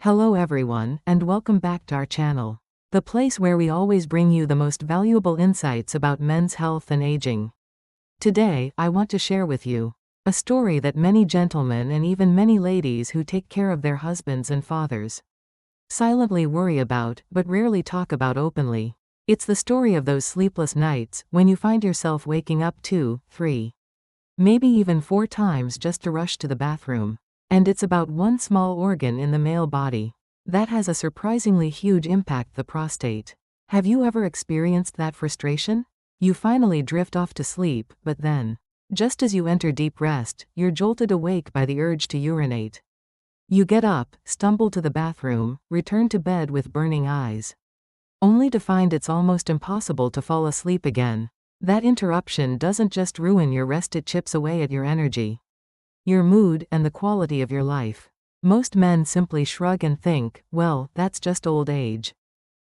Hello everyone, and welcome back to our channel. The place where we always bring you the most valuable insights about men's health and aging. Today, I want to share with you a story that many gentlemen and even many ladies who take care of their husbands and fathers silently worry about, but rarely talk about openly. It's the story of those sleepless nights when you find yourself waking up 2, 3, maybe even 4 times just to rush to the bathroom. And it's about one small organ in the male body that has a surprisingly huge impact: the prostate. Have you ever experienced that frustration? You finally drift off to sleep, but then, just as you enter deep rest, you're jolted awake by the urge to urinate. You get up, stumble to the bathroom, return to bed with burning eyes, only to find it's almost impossible to fall asleep again. That interruption doesn't just ruin your rest, it chips away at your energy, your mood, and the quality of your life. Most men simply shrug and think, well, that's just old age.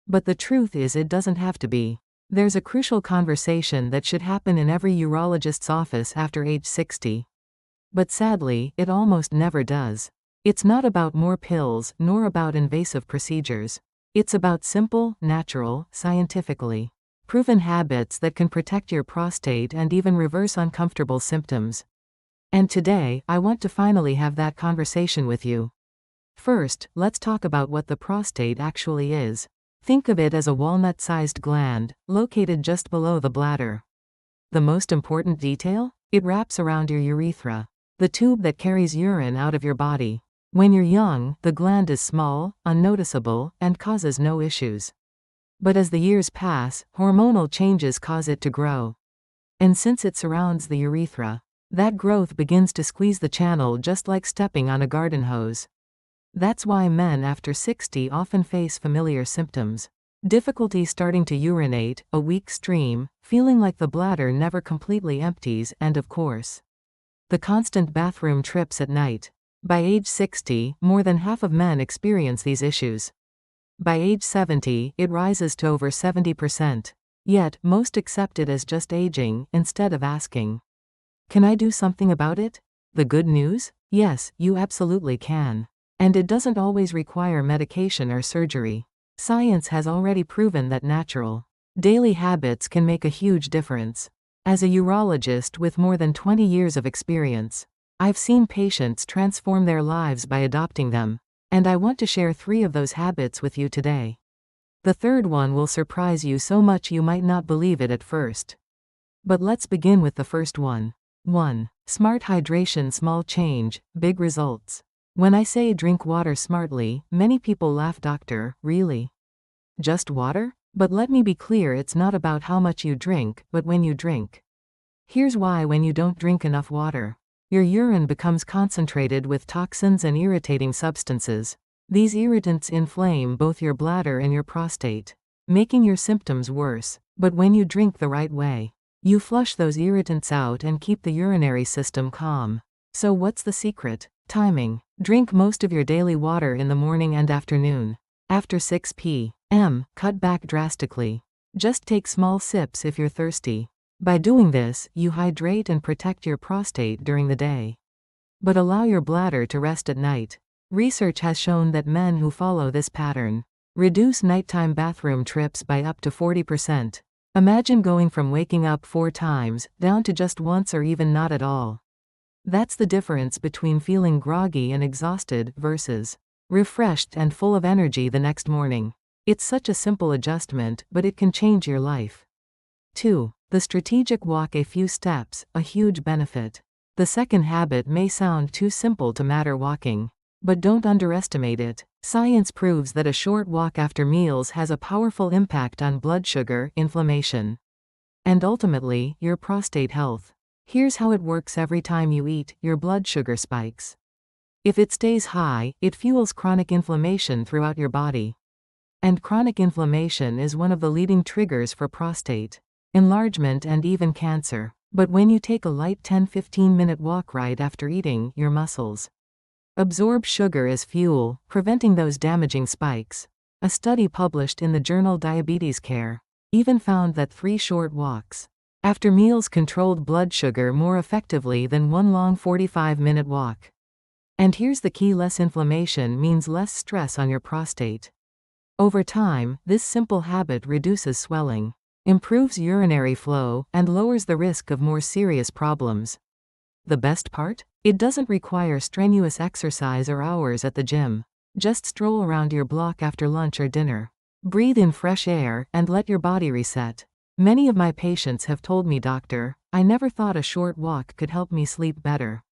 But the truth is, it doesn't have to be. There's a crucial conversation that should happen in every urologist's office after age 60. But sadly, it almost never does. It's not about more pills, nor about invasive procedures. It's about simple, natural, scientifically proven habits that can protect your prostate and even reverse uncomfortable symptoms. And today, I want to finally have that conversation with you. First, let's talk about what the prostate actually is. Think of it as a walnut-sized gland, located just below the bladder. The most important detail? It wraps around your urethra, the tube that carries urine out of your body. When you're young, the gland is small, unnoticeable, and causes no issues. But as the years pass, hormonal changes cause it to grow. And since it surrounds the urethra, that growth begins to squeeze the channel just like stepping on a garden hose. That's why men after 60 often face familiar symptoms: difficulty starting to urinate, a weak stream, feeling like the bladder never completely empties, and of course, the constant bathroom trips at night. By age 60, more than half of men experience these issues. By age 70, it rises to over 70%. Yet, most accept it as just aging, instead of asking, can I do something about it? The good news? Yes, you absolutely can. And it doesn't always require medication or surgery. Science has already proven that natural, daily habits can make a huge difference. As a urologist with more than 20 years of experience, I've seen patients transform their lives by adopting them. And I want to share 3 of those habits with you today. The third one will surprise you so much you might not believe it at first. But let's begin with the first one. 1. Smart hydration. Small change, big results. When I say drink water smartly, many people laugh. Doctor, really? Just water? But let me be clear, it's not about how much you drink, but when you drink. Here's why: when you don't drink enough water, your urine becomes concentrated with toxins and irritating substances. These irritants inflame both your bladder and your prostate, making your symptoms worse. But when you drink the right way, you flush those irritants out and keep the urinary system calm. So what's the secret? Timing. Drink most of your daily water in the morning and afternoon. After 6 p.m., cut back drastically. Just take small sips if you're thirsty. By doing this, you hydrate and protect your prostate during the day. But allow your bladder to rest at night. Research has shown that men who follow this pattern reduce nighttime bathroom trips by up to 40%. Imagine going from waking up 4 times, down to just once or even not at all. That's the difference between feeling groggy and exhausted versus refreshed and full of energy the next morning. It's such a simple adjustment, but it can change your life. 2. The strategic walk. A few steps, a huge benefit. The second habit may sound too simple to matter: walking. But don't underestimate it. Science proves that a short walk after meals has a powerful impact on blood sugar, inflammation, and ultimately, your prostate health. Here's how it works: every time you eat, your blood sugar spikes. If it stays high, it fuels chronic inflammation throughout your body. And chronic inflammation is one of the leading triggers for prostate enlargement and even cancer. But when you take a light 10-15-minute walk right after eating, your muscles absorb sugar as fuel, preventing those damaging spikes. A study published in the journal Diabetes Care even found that 3 short walks after meals controlled blood sugar more effectively than one long 45-minute walk. And here's the key: less inflammation means less stress on your prostate. Over time, this simple habit reduces swelling, improves urinary flow, and lowers the risk of more serious problems. The best part? It doesn't require strenuous exercise or hours at the gym. Just stroll around your block after lunch or dinner. Breathe in fresh air and let your body reset. Many of my patients have told me, "Doctor, I never thought a short walk could help me sleep better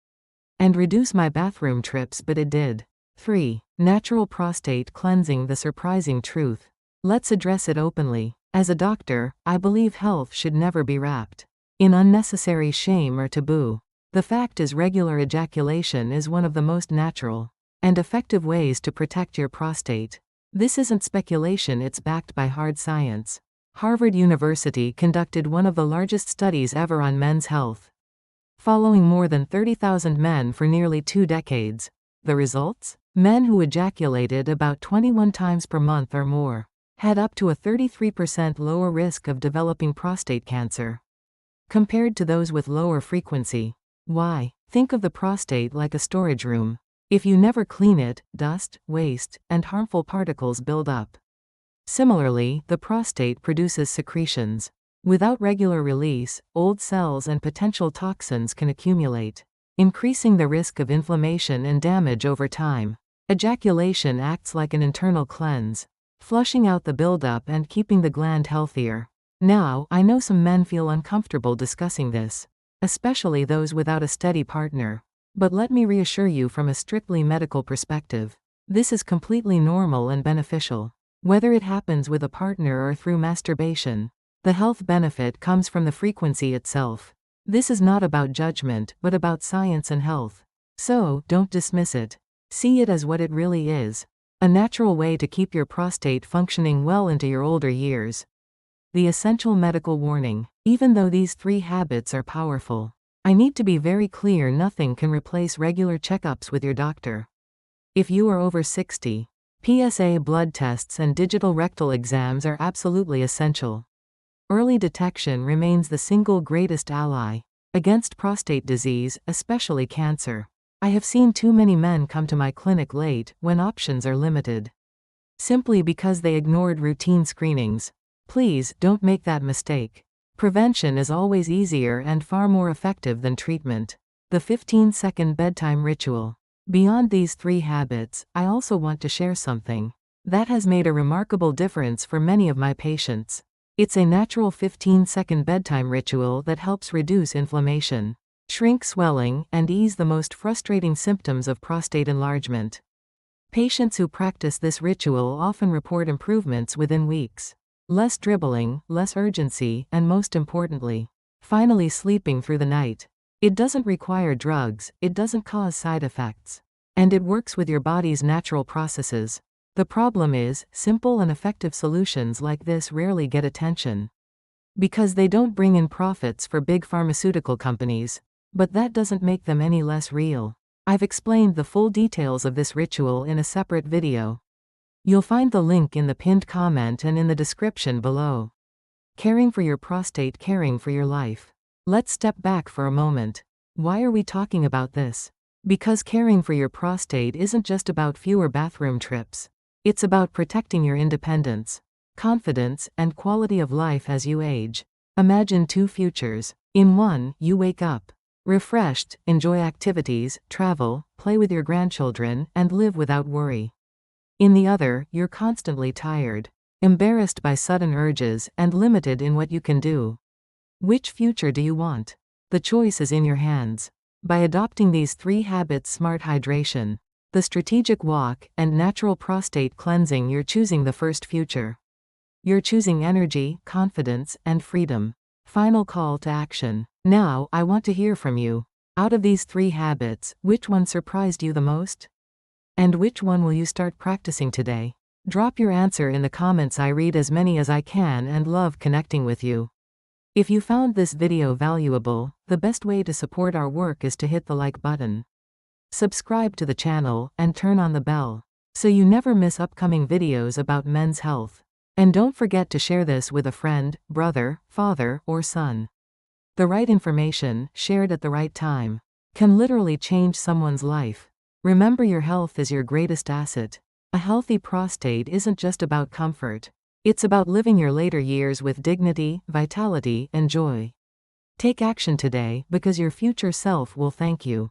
and reduce my bathroom trips, but it did." 3. Natural prostate cleansing: the surprising truth. Let's address it openly. As a doctor, I believe health should never be wrapped in unnecessary shame or taboo. The fact is, regular ejaculation is one of the most natural and effective ways to protect your prostate. This isn't speculation, it's backed by hard science. Harvard University conducted one of the largest studies ever on men's health, following more than 30,000 men for nearly 2 decades. The results? Men who ejaculated about 21 times per month or more had up to a 33% lower risk of developing prostate cancer compared to those with lower frequency. Why? Think of the prostate like a storage room. If you never clean it, dust, waste, and harmful particles build up. Similarly, the prostate produces secretions. Without regular release, old cells and potential toxins can accumulate, increasing the risk of inflammation and damage over time. Ejaculation acts like an internal cleanse, flushing out the buildup and keeping the gland healthier. Now, I know some men feel uncomfortable discussing this, especially those without a steady partner. But let me reassure you, from a strictly medical perspective, this is completely normal and beneficial. Whether it happens with a partner or through masturbation, the health benefit comes from the frequency itself. This is not about judgment, but about science and health. So, don't dismiss it. See it as what it really is: a natural way to keep your prostate functioning well into your older years. The essential medical warning: even though these 3 habits are powerful, I need to be very clear: nothing can replace regular checkups with your doctor. If you are over 60, PSA blood tests and digital rectal exams are absolutely essential. Early detection remains the single greatest ally against prostate disease, especially cancer. I have seen too many men come to my clinic late, when options are limited, simply because they ignored routine screenings. Please, don't make that mistake. Prevention is always easier and far more effective than treatment. The 15-second bedtime ritual. Beyond these 3 habits, I also want to share something that has made a remarkable difference for many of my patients. It's a natural 15-second bedtime ritual that helps reduce inflammation, shrink swelling, and ease the most frustrating symptoms of prostate enlargement. Patients who practice this ritual often report improvements within weeks. Less dribbling, less urgency, and most importantly, finally sleeping through the night. It doesn't require drugs, it doesn't cause side effects, and it works with your body's natural processes. The problem is, simple and effective solutions like this rarely get attention because they don't bring in profits for big pharmaceutical companies. But that doesn't make them any less real. I've explained the full details of this ritual in a separate video. You'll find the link in the pinned comment and in the description below. Caring for your prostate, caring for your life. Let's step back for a moment. Why are we talking about this? Because caring for your prostate isn't just about fewer bathroom trips. It's about protecting your independence, confidence, and quality of life as you age. Imagine 2 futures. In one, you wake up refreshed, enjoy activities, travel, play with your grandchildren, and live without worry. In the other, you're constantly tired, embarrassed by sudden urges, and limited in what you can do. Which future do you want? The choice is in your hands. By adopting these 3 habits: smart hydration, the strategic walk, and natural prostate cleansing, you're choosing the first future. You're choosing energy, confidence, and freedom. Final call to action. Now, I want to hear from you. Out of these 3 habits, which one surprised you the most? And which one will you start practicing today? Drop your answer in the comments. I read as many as I can and love connecting with you. If you found this video valuable, the best way to support our work is to hit the like button, subscribe to the channel, and turn on the bell, so you never miss upcoming videos about men's health. And don't forget to share this with a friend, brother, father, or son. The right information, shared at the right time, can literally change someone's life. Remember, your health is your greatest asset. A healthy prostate isn't just about comfort. It's about living your later years with dignity, vitality, and joy. Take action today, because your future self will thank you.